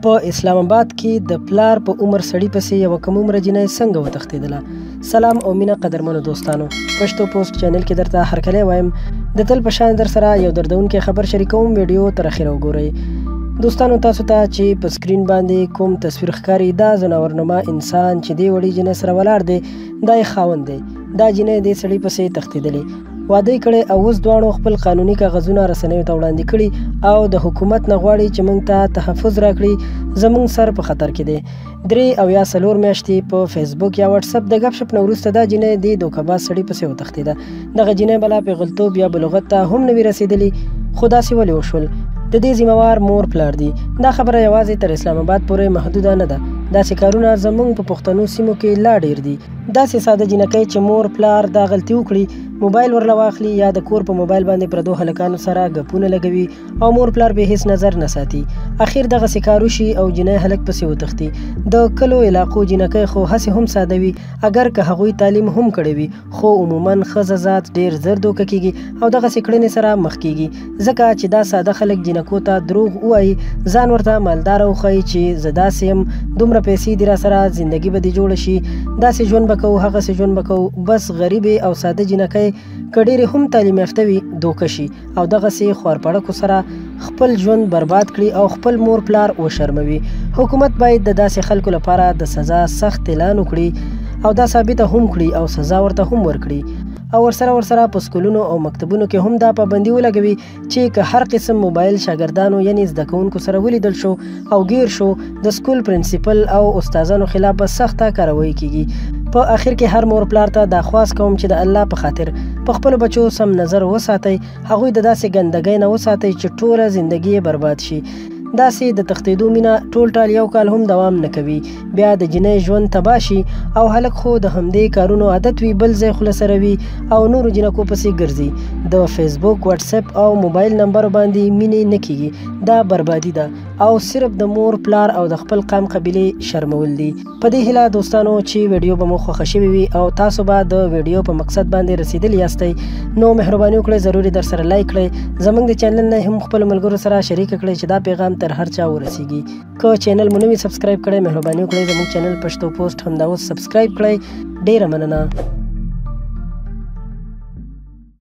په اسلام آباد کې د پلار په عمر سړي پسې یوه کم عمره جنۍ څنګه وتښتېدله. سلام او مینه قدرمنو دوستانو، پښتو پوسټ چینل کې درته هرکلی وایم. د تل په شان در سره یو دردونکی خبر شریکوم، ویډیو تر اخره وګورئ. دوستانو، تاسو ته چې په سکرین باندې کوم تصویر ښکاري، دا ځناورنما انسان چې دې وړې جنۍ سره ولاړ دی، دا یې خاوند دی. دا جنۍ دې سړي پسې تښتېدلې، واده یې کړی او اوس دواړو خپل قانوني کاغذونه رسنیو ته وړاندې کړي او د حکومت نه غواړي چې موږ ته تحفظ راکړي. زموږ سر په خطر کې دی. 3 او یا 4 میاشتې په فیسبوک یا واتس اپ د ګپ شپ نه وروسته دا جنۍ دې دوکهباز سړي پسې وتښتېده. دغه جنۍ بلا پیغلتوب یا بلوغت ته هم نه وي رسېدلې، خو داسې ولې وشول؟ د دې ذمهوار مور پلار دی. دا خبره یوازې تر اسلام آباد پورې محدوده نه ده. داسې کارونه زموږ په پښتنو سیمو کې لا ډېر دي. داسې ساده جنکۍ چې مور پلار دا غلطي وکړي، موبایل ورله واخلي یا د کور په موبایل باندې پردو هلکانو سره ګپونه لګوي او مور پلار به هیڅ نظر نه ساتي. اخر دغسې کار وشي او جنۍ هلک پسې وتښتي. د کلو علاقو جنکۍ خو هسې هم ساده وي، اگر که هغوی تعلیم هم کړی وي، خو عموما ښځه ذات ډېر زر دوکه کېږي او دغسې کړنې سره مخ کېږي، ځکه چې دا ساده خلک جنکو ته دروغ ووایي، ځان ورته مالداره وښایي چې زه داسې یم، دومره پیسې دي را سره، زندګي به دې جوړه شي، داسې ژوند به کوو هغسې ژوند به کوو. بس غریبې او ساده جنکۍ که ډېرې هم تعلیم یافته وي دوکه شي او دغسې خوارپړکو سره خپل ژوند برباد کړي او خپل مور پلار وشرموي. حکومت باید د داسې خلکو لپاره د سزا سخت اعلان وکړي او دا ثابته هم کړي او سزا ورته هم ورکړي او ورسره په سکولونو او مکتبونو کې هم دا پابندي ولګوي چې که هر قسم موبایل شاګردانو یعنې زده کوونکو سره ولیدل شو او ګیر شو، د سکول پرنسپل او استادانو خلاف به سخته کاروایی کیږي. په آخر کې هر مور پلار ته دا خواست کوم چې د الله په خاطر په خپلو بچو سم نظر وساتئ، هغوی د داسې ګندګۍ نه وساتئ چې ټوله زندګي یې برباد شي. داسې د تښتېدو مینه ټول ټال یو کال هم دوام نه کوي، بیا د جنۍ ژوند تباه شي او هلک خو د همدې کارونو عادت وي، بل ځای خوله سره وي او نورو جنکو پسې ګرځي. د فیسبوک، واتس اپ او موبایل نمبر باندې مینې نه کېږي، دا بربادي ده او صرف د مور پلار او د خپل قام قبیلې شرمول دي. په دې هیله دوستانو چې ویډیو به مو خوښه شوې وي او تاسو به د ویډیو په مقصد باندې رسیدلی یاستئ، نو مهرباني وکړئ ضروري در سره لایک کړئ، زموږ د چینل نه هم خپلو ملګرو سره شریک کړئ چې دا پیغام تر هر چا ورسیږي. که چینل مو نه وي سبسکرایب کړئ، مهرباني وکړئ زموږ چینل پښتو پوسټ همدا اوس سبسکرایب کړئ. ډیره مننه.